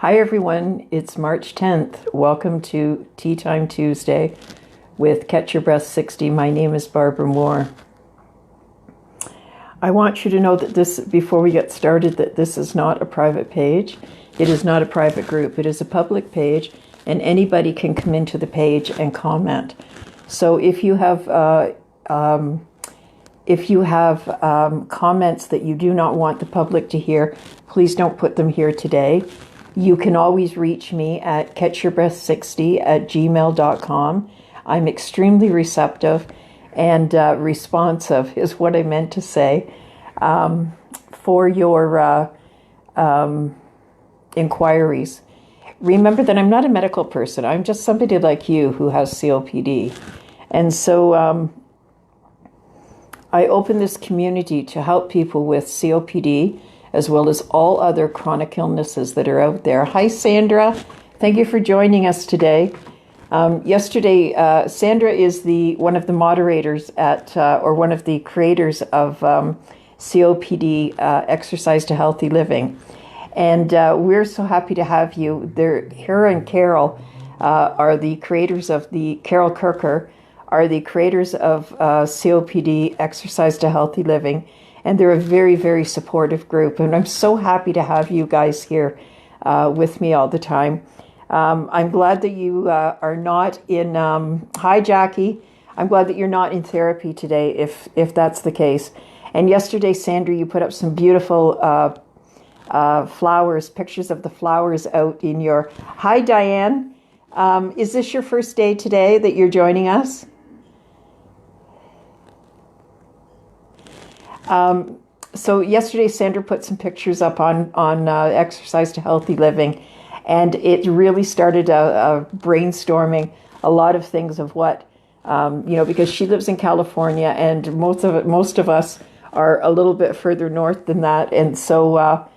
Hi everyone, it's March 10th. Welcome to Tea Time Tuesday with Catch Your Breath 60. My name is Barbara Moore. I want you to know that this, before we get started, that this is not a private page. It is not a private group. It is a public page, and anybody can come into the page and comment. So if you have comments that you do not want the public to hear, please don't put them here today. You can always reach me at catchyourbreath60@gmail.com. I'm extremely receptive and responsive is what I meant to say for your inquiries. Remember that I'm not a medical person. I'm just somebody like you who has COPD. And so I open this community to help people with COPD, as well as all other chronic illnesses that are out there. Hi, Sandra. Thank you for joining us today. Yesterday, Sandra is one of the moderators or one of the creators of COPD, Exercise to Healthy Living. And we're so happy to have you. Her and Carol are the creators of Carol Kirker, are the creators of COPD, Exercise to Healthy Living. And they're a very, very supportive group. And I'm so happy to have you guys here with me all the time. I'm glad that you are not in, hi Jackie, I'm glad that you're not in therapy today if that's the case. And yesterday, Sandra, you put up some beautiful flowers, pictures of the flowers out in your, hi Diane, is this your first day today that you're joining us? So yesterday, Sandra put some pictures up on Exercise to Healthy Living, and it really started a brainstorming a lot of things of what, because she lives in California, and most of us are a little bit further north than that, and so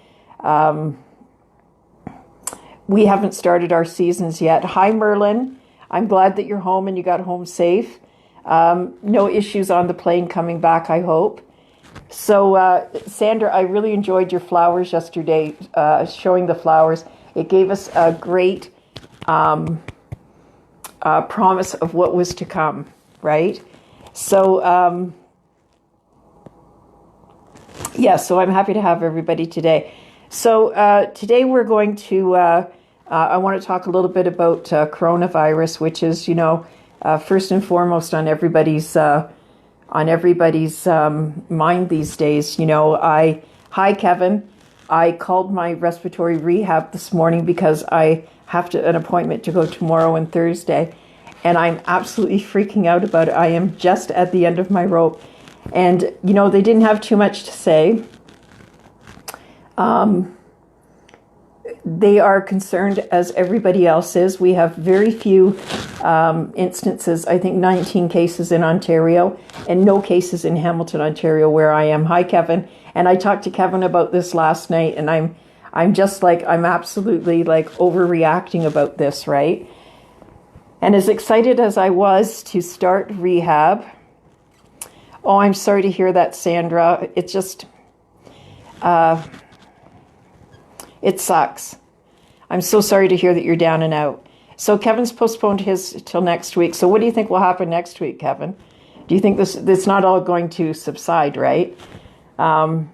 we haven't started our seasons yet. Hi, Merlin. I'm glad that you're home and you got home safe. No issues on the plane coming back, I hope. So, Sandra, I really enjoyed your flowers yesterday, showing the flowers. It gave us a great promise of what was to come, right? So, so I'm happy to have everybody today. So, today we're going to, I want to talk a little bit about coronavirus, which is, first and foremost on everybody's mind these days. Hi Kevin, I called my respiratory rehab this morning because I have an appointment to go tomorrow and Thursday, and I'm absolutely freaking out about it. I am just at the end of my rope, and they didn't have too much to say. They are concerned as everybody else is. We have very few instances, I think 19 cases in Ontario and no cases in Hamilton, Ontario, where I am. Hi, Kevin. And I talked to Kevin about this last night, and I'm absolutely overreacting about this, right? And as excited as I was to start rehab, oh, I'm sorry to hear that, Sandra. It just, it sucks. I'm so sorry to hear that you're down and out. So Kevin's postponed his till next week. So what do you think will happen next week, Kevin? Do you think this not all going to subside, right? They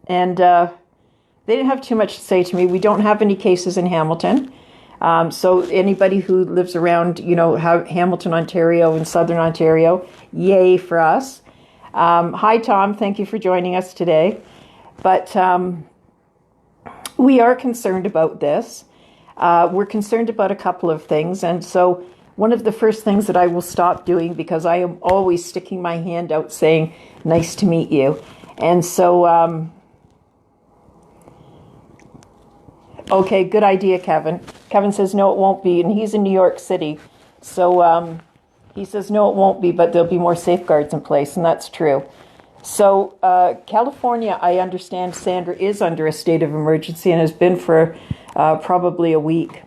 didn't have too much to say to me. We don't have any cases in Hamilton. So anybody who lives around, Hamilton, Ontario and Southern Ontario, yay for us. Hi, Tom. Thank you for joining us today. But we are concerned about this. We're concerned about a couple of things. And so one of the first things that I will stop doing, because I am always sticking my hand out saying, nice to meet you. And so, okay, good idea, Kevin. Kevin says, no, it won't be. And he's in New York City. So he says, no, it won't be, but there'll be more safeguards in place. And that's true. So California, I understand, Sandra, is under a state of emergency and has been for probably a week.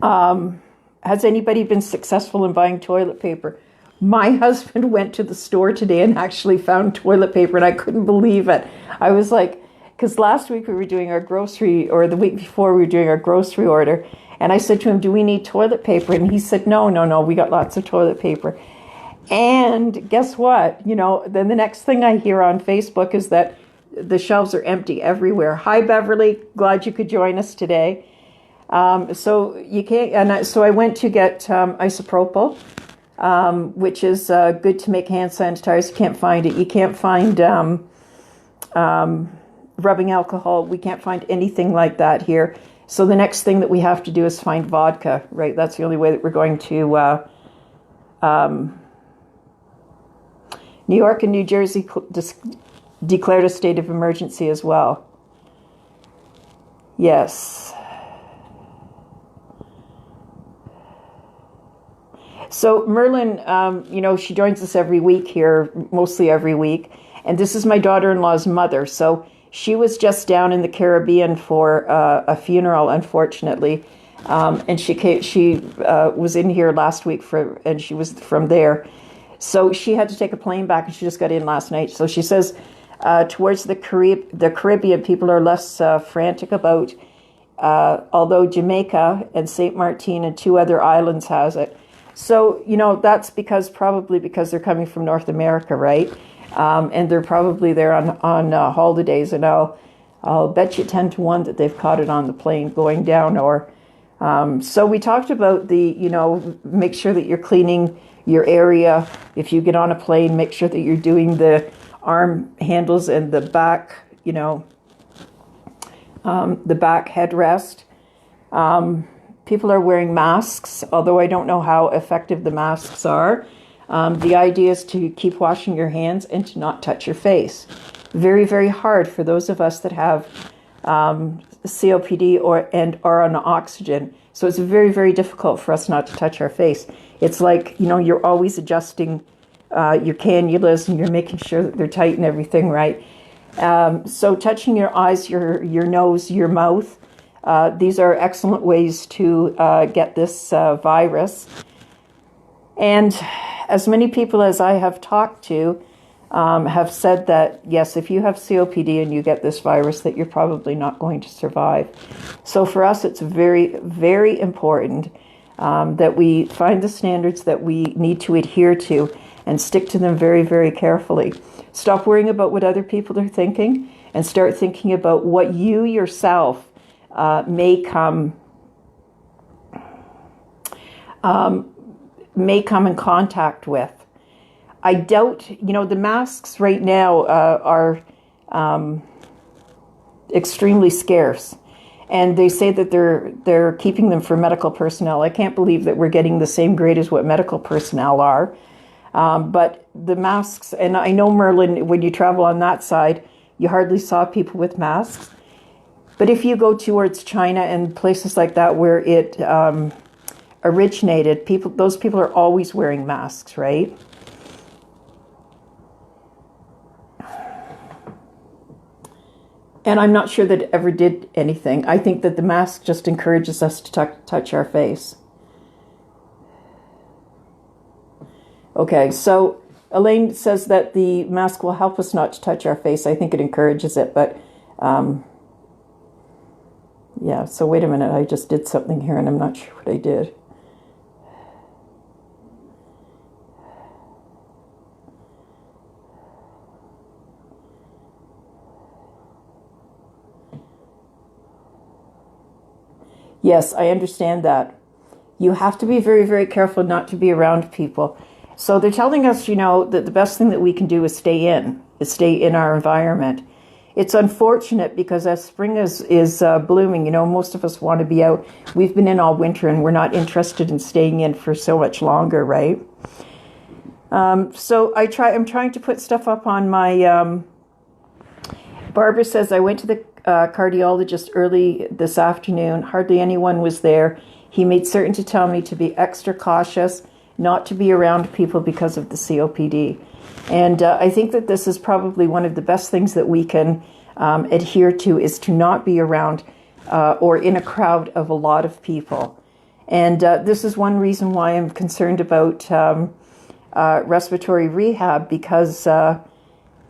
Has anybody been successful in buying toilet paper? My husband went to the store today and actually found toilet paper, and I couldn't believe it. I was like, because last week we were doing our grocery, or the week before we were doing our grocery order. And I said to him, do we need toilet paper? And he said, no, we got lots of toilet paper. And guess what? Then the next thing I hear on Facebook is that the shelves are empty everywhere. Hi, Beverly. Glad you could join us today. So you can't, so I went to get isopropyl, which is good to make hand sanitizers. You can't find it. You can't find rubbing alcohol. We can't find anything like that here. So the next thing that we have to do is find vodka, right? That's the only way that we're going to... New York and New Jersey declared a state of emergency as well. Yes. So Merlin, she joins us every week here, mostly every week. And this is my daughter-in-law's mother. So she was just down in the Caribbean for a funeral, unfortunately. And she was in here last week and she was from there. So she had to take a plane back, and she just got in last night. So she says towards the Caribbean, people are less frantic about, although Jamaica and St. Martin and 2 other islands has it. So, that's probably because they're coming from North America, right? And they're probably there on holidays, and I'll bet you 10 to 1 that they've caught it on the plane going down. Or so we talked about make sure that you're cleaning your area. If you get on a plane, make sure that you're doing the arm handles and the back, the back headrest. People are wearing masks, although I don't know how effective the masks are. The idea is to keep washing your hands and to not touch your face. Very, very hard for those of us that have COPD and are on oxygen. So it's very, very difficult for us not to touch our face. It's like, you're always adjusting your cannulas, and you're making sure that they're tight and everything, right? So touching your eyes, your nose, your mouth, these are excellent ways to get this virus. And as many people as I have talked to have said that, yes, if you have COPD and you get this virus, that you're probably not going to survive. So for us, it's very, very important that we find the standards that we need to adhere to and stick to them very, very carefully. Stop worrying about what other people are thinking and start thinking about what you yourself may come in contact with. I doubt, the masks right now are extremely scarce. And they say that they're keeping them for medical personnel. I can't believe that we're getting the same grade as what medical personnel are. But the masks, and I know, Merlin, when you travel on that side, you hardly saw people with masks. But if you go towards China and places like that where it originated, those people are always wearing masks, right? And I'm not sure that it ever did anything. I think that the mask just encourages us to touch our face. Okay, so Elaine says that the mask will help us not to touch our face. I think it encourages it, but yeah, so wait a minute. I just did something here and I'm not sure what I did. Yes, I understand that. You have to be very, very careful not to be around people. So they're telling us, that the best thing that we can do is stay in our environment. It's unfortunate because as spring is blooming, most of us want to be out. We've been in all winter and we're not interested in staying in for so much longer, right? So I'm trying to put stuff up on my, Barbara says, I went to the cardiologist early this afternoon. Hardly anyone was there. He made certain to tell me to be extra cautious, not to be around people because of the COPD. And I think that this is probably one of the best things that we can adhere to, is to not be around or in a crowd of a lot of people. And this is one reason why I'm concerned about respiratory rehab, because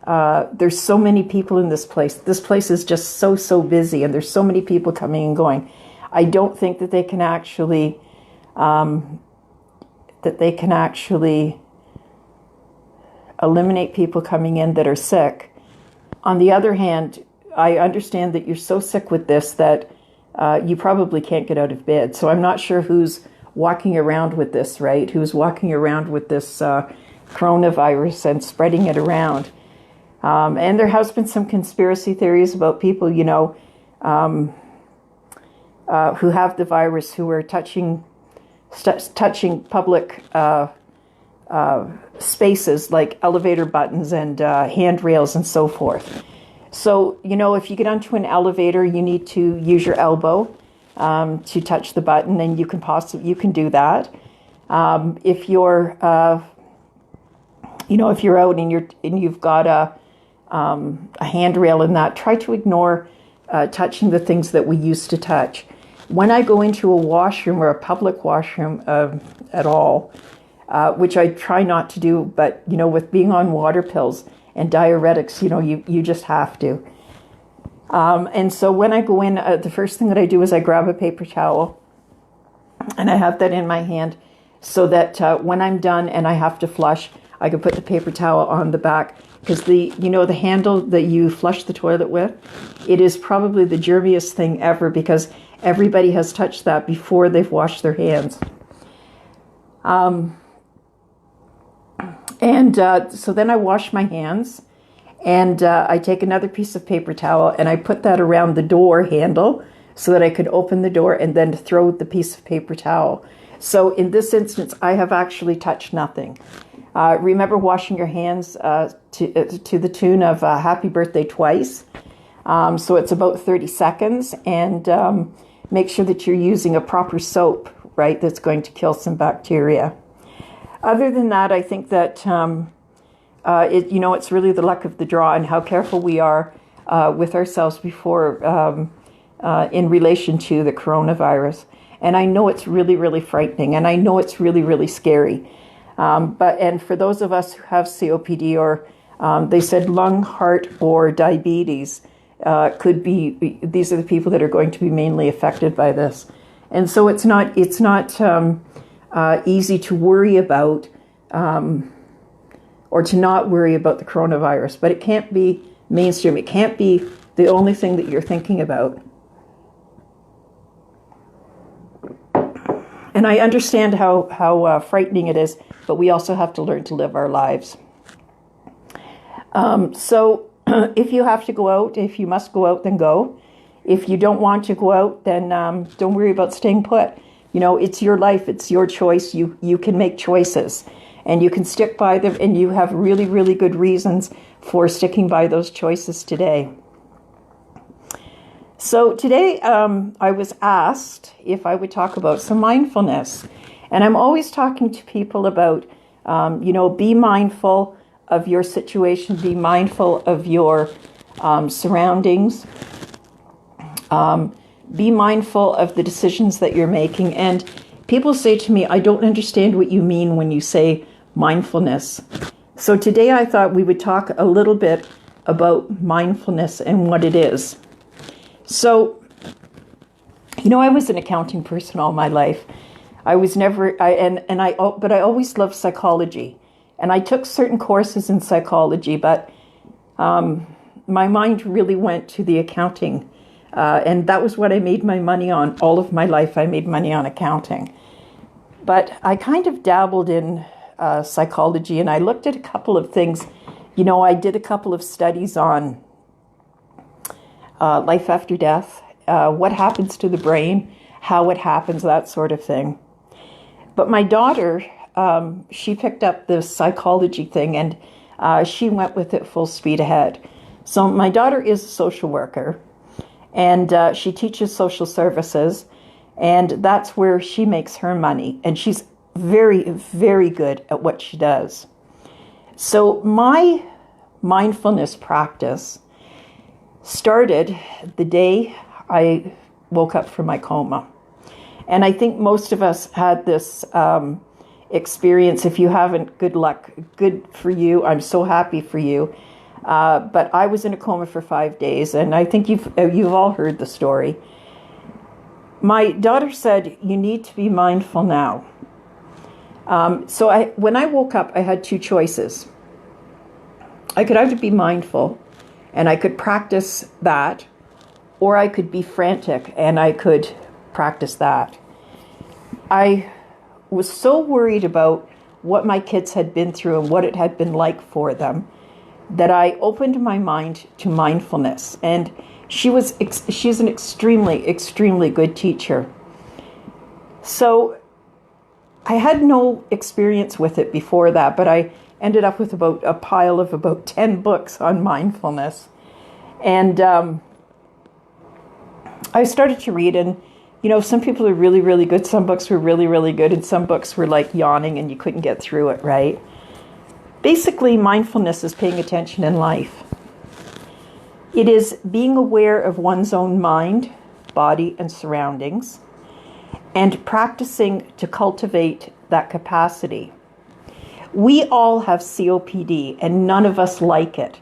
There's so many people in this place. This place is just so busy, and there's so many people coming and going. I don't think that they can actually eliminate people coming in that are sick. On the other hand, I understand that you're so sick with this that you probably can't get out of bed. So I'm not sure who's walking around with this, right? Who's walking around with this coronavirus and spreading it around. And there has been some conspiracy theories about people, who have the virus, who are touching public spaces like elevator buttons and handrails and so forth. So, if you get onto an elevator, you need to use your elbow to touch the button, and you can do that. If you're, if you're out and you've got a handrail in that, try to ignore touching the things that we used to touch. When I go into a washroom or a public washroom at all, which I try not to do, but, with being on water pills and diuretics, you just have to. And so when I go in, the first thing that I do is I grab a paper towel, and I have that in my hand so that when I'm done and I have to flush, I can put the paper towel on the back, because the handle that you flush the toilet with, it is probably the germiest thing ever, because everybody has touched that before they've washed their hands. So then I wash my hands, and I take another piece of paper towel and I put that around the door handle so that I could open the door and then throw the piece of paper towel. So in this instance, I have actually touched nothing. Remember washing your hands to the tune of happy birthday twice. So it's about 30 seconds, and make sure that you're using a proper soap, right, that's going to kill some bacteria. Other than that, I think that, it's really the luck of the draw and how careful we are with ourselves before in relation to the coronavirus. And I know it's really, really frightening, and I know it's really, really scary. And for those of us who have COPD, or they said lung, heart, or diabetes, these are the people that are going to be mainly affected by this. And so it's not easy to worry about, or to not worry about the coronavirus, but it can't be mainstream. It can't be the only thing that you're thinking about. And I understand how frightening it is, but we also have to learn to live our lives. So if you have to go out, if you must go out, then go. If you don't want to go out, then don't worry about staying put. It's your life. It's your choice. You can make choices, and you can stick by them, and you have really, really good reasons for sticking by those choices today. So today I was asked if I would talk about some mindfulness. And I'm always talking to people about, be mindful of your situation, be mindful of your surroundings, be mindful of the decisions that you're making. And people say to me, I don't understand what you mean when you say mindfulness. So today I thought we would talk a little bit about mindfulness and what it is. So, I was an accounting person all my life. I was never, but I always loved psychology. And I took certain courses in psychology, but my mind really went to the accounting. And that was what I made my money on. All of my life, I made money on accounting. But I kind of dabbled in psychology, and I looked at a couple of things. I did a couple of studies on life after death, what happens to the brain, how it happens, that sort of thing. But my daughter, she picked up the psychology thing, and she went with it full speed ahead. So my daughter is a social worker, and she teaches social services, and that's where she makes her money. And she's very, very good at what she does. So my mindfulness practice started the day I woke up from my coma. And I think most of us had this experience. If you haven't, good luck. Good for you. I'm so happy for you. But I was in a coma for 5 days, and I think you've all heard the story. My daughter said, "You need to be mindful now." So when I woke up, I had two choices. I could either be mindful, and I could practice that, or I could be frantic, and I could practice that. I was so worried about what my kids had been through and what it had been like for them that I opened my mind to mindfulness. And she's an extremely, extremely good teacher. So I had no experience with it before that, but I ended up with about a pile of about 10 books on mindfulness. And I started to read, and some people are really, really good. Some books were really, really good, and some books were like yawning and you couldn't get through it, right? Basically, mindfulness is paying attention in life. It is being aware of one's own mind, body, and surroundings, and practicing to cultivate that capacity. We all have COPD, and none of us like it.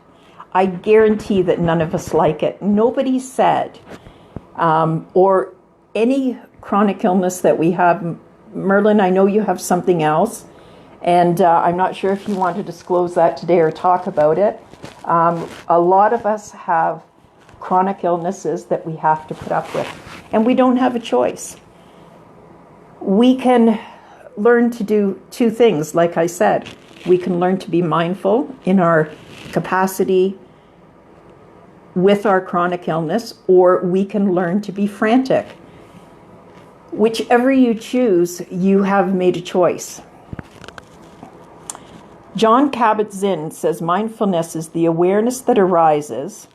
I guarantee that none of us like it. Nobody said, or any chronic illness that we have. Merlin, I know you have something else, and I'm not sure if you want to disclose that today or talk about it. A lot of us have chronic illnesses that we have to put up with, and we don't have a choice. We can learn to do two things, like I said. We can learn to be mindful in our capacity with our chronic illness, or we can learn to be frantic. Whichever you choose, you have made a choice. Jon Kabat-Zinn says mindfulness is the awareness that arises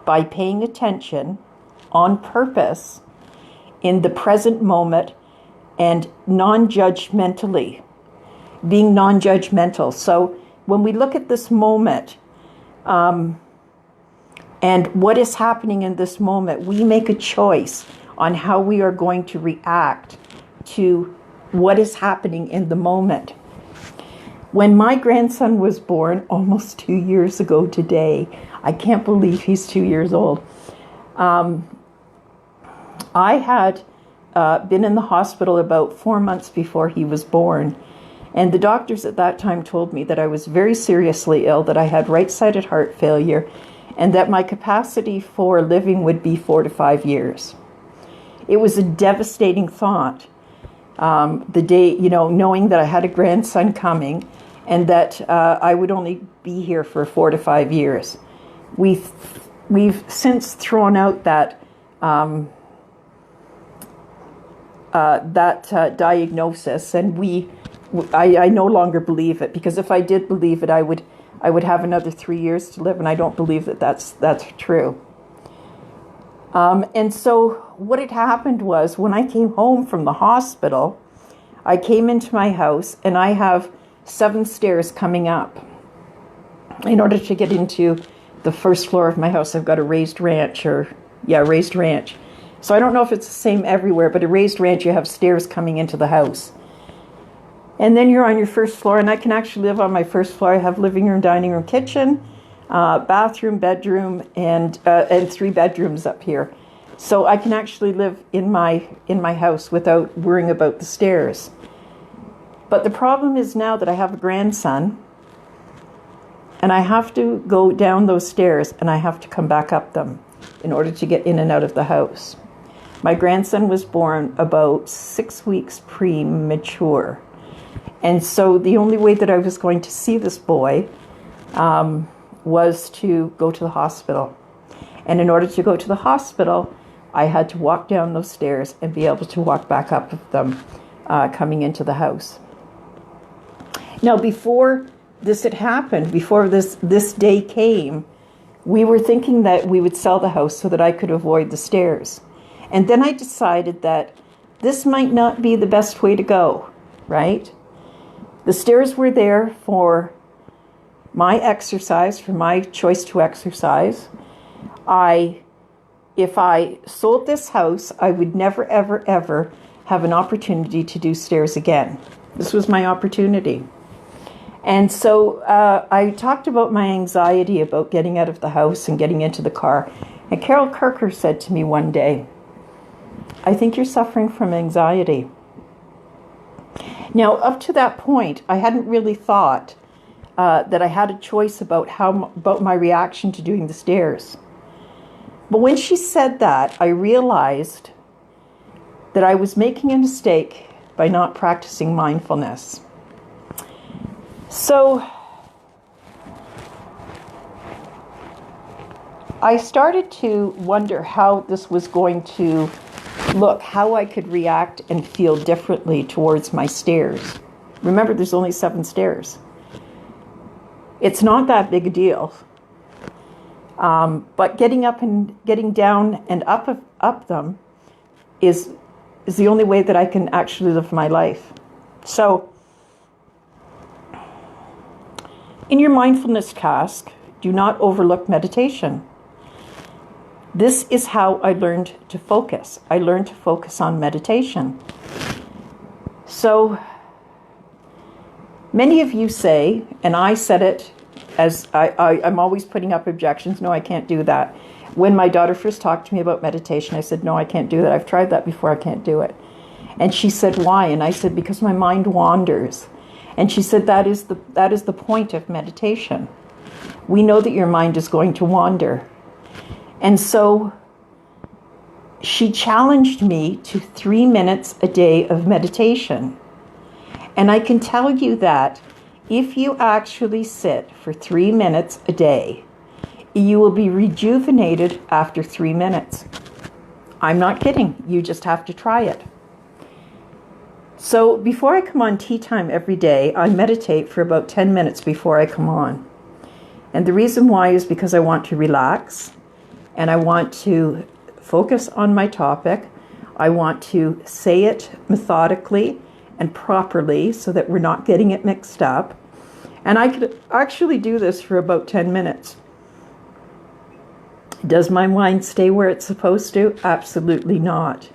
by paying attention on purpose in the present moment and non-judgmentally, being non-judgmental. So when we look at this moment and what is happening in this moment, we make a choice on how we are going to react to what is happening in the moment. When my grandson was born almost 2 years ago today, I can't believe he's 2 years old. I had been in the hospital about 4 months before he was born. And the doctors at that time told me that I was very seriously ill, that I had right-sided heart failure, and that my capacity for living would be 4 to 5 years. It was a devastating thought. The day, knowing that I had a grandson coming and that I would only be here for 4 to 5 years. We've since thrown out that diagnosis, and I no longer believe it, because if I did believe it, I would have another 3 years to live, and I don't believe that that's true. And so what had happened was, when I came home from the hospital, I came into my house, and I have 7 stairs coming up. In order to get into the first floor of my house, I've got a raised ranch. So I don't know if it's the same everywhere, but a raised ranch, you have stairs coming into the house. And then you're on your first floor, and I can actually live on my first floor. I have living room, dining room, kitchen, bathroom, bedroom, and 3 bedrooms up here. So I can actually live in my house without worrying about the stairs. But the problem is now that I have a grandson, and I have to go down those stairs, and I have to come back up them in order to get in and out of the house. My grandson was born about 6 weeks premature. And so the only way that I was going to see this boy was to go to the hospital. And in order to go to the hospital, I had to walk down those stairs and be able to walk back up them coming into the house. Now, before this had happened, before this day came, we were thinking that we would sell the house so that I could avoid the stairs. And then I decided that this might not be the best way to go, right? The stairs were there for my exercise, for my choice to exercise. If I sold this house, I would never, ever, ever have an opportunity to do stairs again. This was my opportunity. And so I talked about my anxiety about getting out of the house and getting into the car. And Carol Kirker said to me one day, "I think you're suffering from anxiety." Now, up to that point, I hadn't really thought that I had a choice about my reaction to doing the stairs. But when she said that, I realized that I was making a mistake by not practicing mindfulness. So I started to wonder how this was going to look, how I could react and feel differently towards my stairs. Remember, there's only 7 stairs. It's not that big a deal. But getting up and getting down and up them is the only way that I can actually live my life. So, in your mindfulness task, do not overlook meditation. This is how I learned to focus. I learned to focus on meditation. So, many of you say, and I said it as I'm always putting up objections, no, I can't do that. When my daughter first talked to me about meditation, I said, no, I can't do that. I've tried that before, I can't do it. And she said, why? And I said, because my mind wanders. And she said, that is the point of meditation. We know that your mind is going to wander. And so she challenged me to 3 minutes a day of meditation. And I can tell you that if you actually sit for 3 minutes a day, you will be rejuvenated after 3 minutes. I'm not kidding. You just have to try it. So before I come on tea time every day, I meditate for about 10 minutes before I come on. And the reason why is because I want to relax and I want to focus on my topic. I want to say it methodically and properly so that we're not getting it mixed up. And I could actually do this for about 10 minutes. Does my mind stay where it's supposed to? Absolutely not.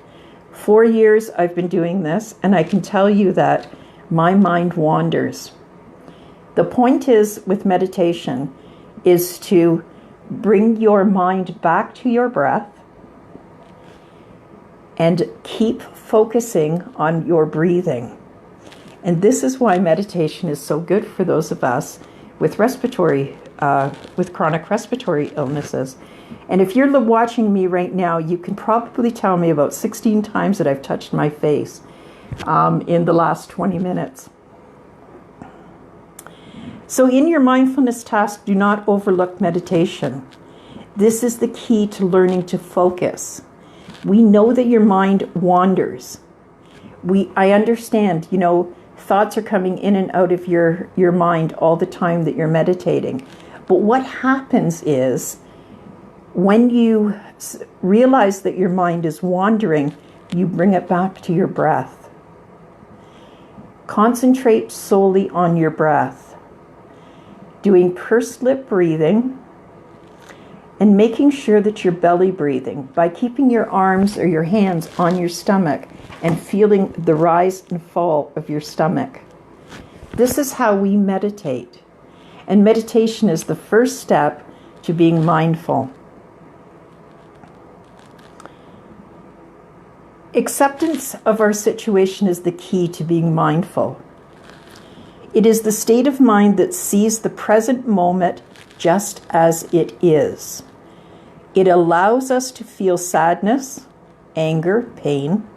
4 years I've been doing this, and I can tell you that my mind wanders. The point is with meditation is to bring your mind back to your breath and keep focusing on your breathing. And this is why meditation is so good for those of us with with chronic respiratory illnesses. And if you're watching me right now, you can probably tell me about 16 times that I've touched my face in the last 20 minutes. So in your mindfulness task, do not overlook meditation. This is the key to learning to focus. We know that your mind wanders. I understand, thoughts are coming in and out of your mind all the time that you're meditating. But what happens is, when you realize that your mind is wandering, you bring it back to your breath. Concentrate solely on your breath, doing pursed lip breathing, and making sure that you're belly breathing by keeping your arms or your hands on your stomach and feeling the rise and fall of your stomach. This is how we meditate. And meditation is the first step to being mindful. Acceptance of our situation is the key to being mindful. It is the state of mind that sees the present moment just as it is. It allows us to feel sadness, anger, pain,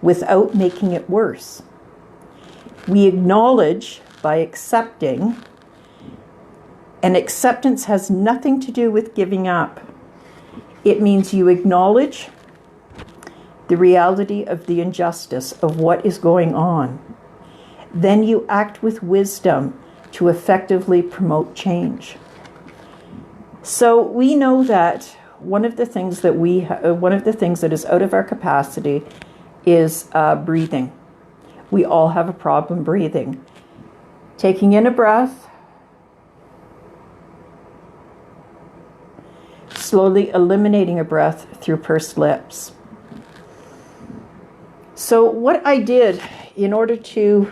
without making it worse. We acknowledge by accepting, and acceptance has nothing to do with giving up. It means you acknowledge the reality of the injustice of what is going on. Then you act with wisdom to effectively promote change. So we know that one of the things that is out of our capacity is breathing. We all have a problem breathing. Taking in a breath, slowly eliminating a breath through pursed lips. So what I did in order to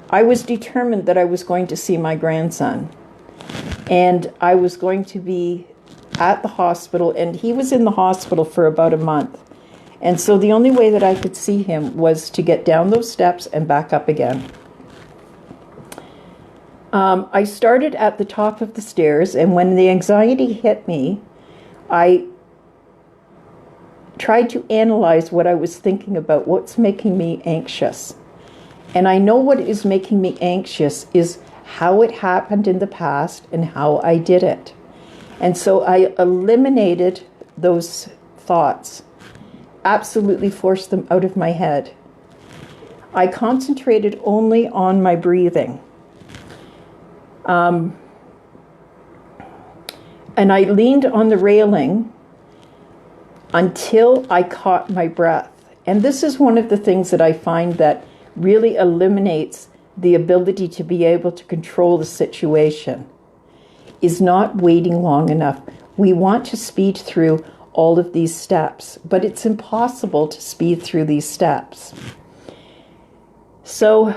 I was determined that I was going to see my grandson. And I was going to be at the hospital, and he was in the hospital for about a month. And so the only way that I could see him was to get down those steps and back up again. I started at the top of the stairs, and when the anxiety hit me, I tried to analyze what I was thinking about, what's making me anxious. And I know what is making me anxious is how it happened in the past and how I did it. And so I eliminated those thoughts, absolutely forced them out of my head. I concentrated only on my breathing. And I leaned on the railing until I caught my breath. And this is one of the things that I find that really eliminates the ability to be able to control the situation, is not waiting long enough. We want to speed through all of these steps, but it's impossible to speed through these steps. So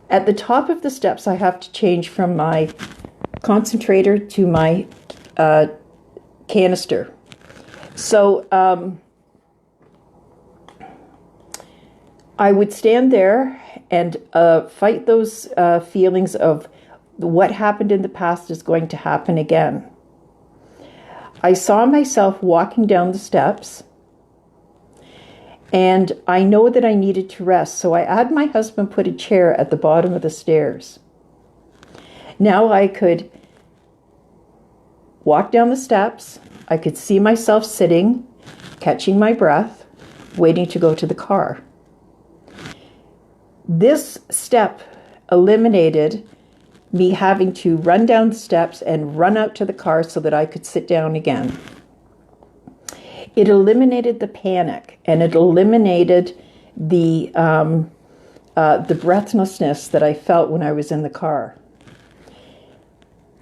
at the top of the steps, I have to change from my concentrator to my canister. So I would stand there and fight those feelings of what happened in the past is going to happen again. I saw myself walking down the steps, and I know that I needed to rest, so I had my husband put a chair at the bottom of the stairs. Now I could walk down the steps. I could see myself sitting, catching my breath, waiting to go to the car. This step eliminated me having to run down the steps and run out to the car so that I could sit down again. It eliminated the panic, and it eliminated the breathlessness that I felt when I was in the car.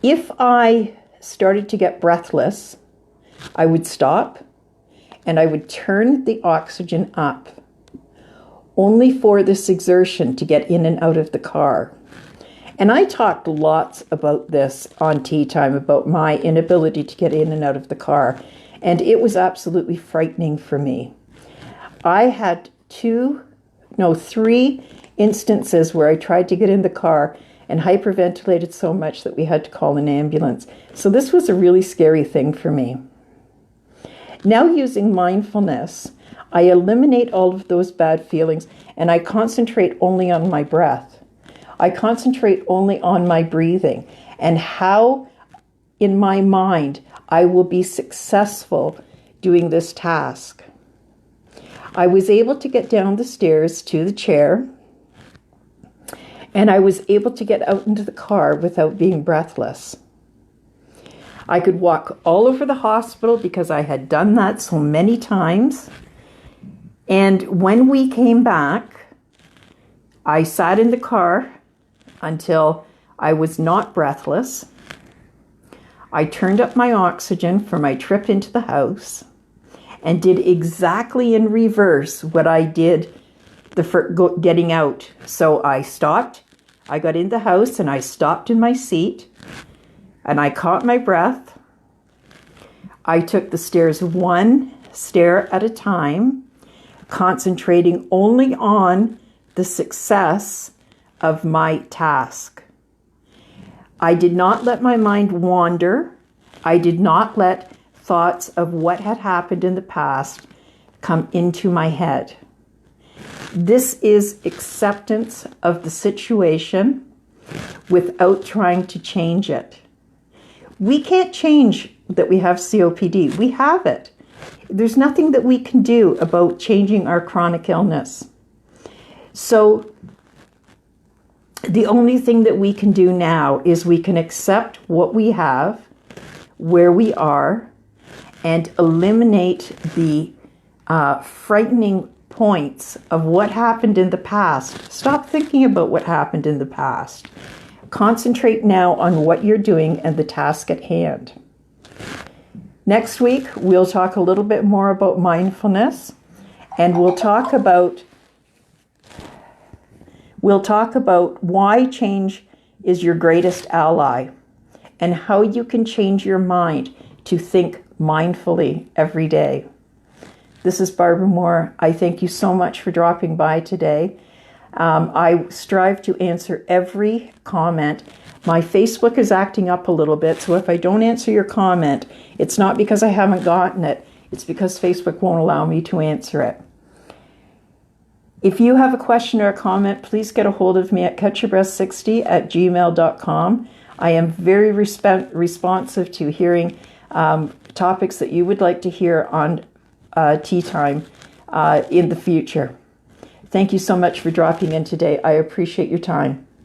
If I started to get breathless, I would stop and I would turn the oxygen up, only for this exertion to get in and out of the car. And I talked lots about this on Tea Time, about my inability to get in and out of the car. And it was absolutely frightening for me. I had 3 instances where I tried to get in the car and hyperventilated so much that we had to call an ambulance. So this was a really scary thing for me. Now, using mindfulness, I eliminate all of those bad feelings, and I concentrate only on my breath. I concentrate only on my breathing and how, in my mind, I will be successful doing this task. I was able to get down the stairs to the chair, and I was able to get out into the car without being breathless. I could walk all over the hospital because I had done that so many times. And when we came back, I sat in the car until I was not breathless. I turned up my oxygen for my trip into the house and did exactly in reverse what I did getting out. So I stopped, I got in the house and I stopped in my seat and I caught my breath. I took the stairs one stair at a time, concentrating only on the success of my task. I did not let my mind wander. I did not let thoughts of what had happened in the past come into my head. This is acceptance of the situation without trying to change it. We can't change that we have COPD. We have it. There's nothing that we can do about changing our chronic illness. So the only thing that we can do now is we can accept what we have, where we are, and eliminate the frightening points of what happened in the past. Stop thinking about what happened in the past. Concentrate now on what you're doing and the task at hand. Next week, we'll talk a little bit more about mindfulness, and we'll talk about We'll talk about why change is your greatest ally and how you can change your mind to think mindfully every day. This is Barbara Moore. I thank you so much for dropping by today. I strive to answer every comment. My Facebook is acting up a little bit, so if I don't answer your comment, it's not because I haven't gotten it. It's because Facebook won't allow me to answer it. If you have a question or a comment, please get a hold of me at catchyourbreath60@gmail.com. I am very responsive to hearing topics that you would like to hear on tea time in the future. Thank you so much for dropping in today. I appreciate your time.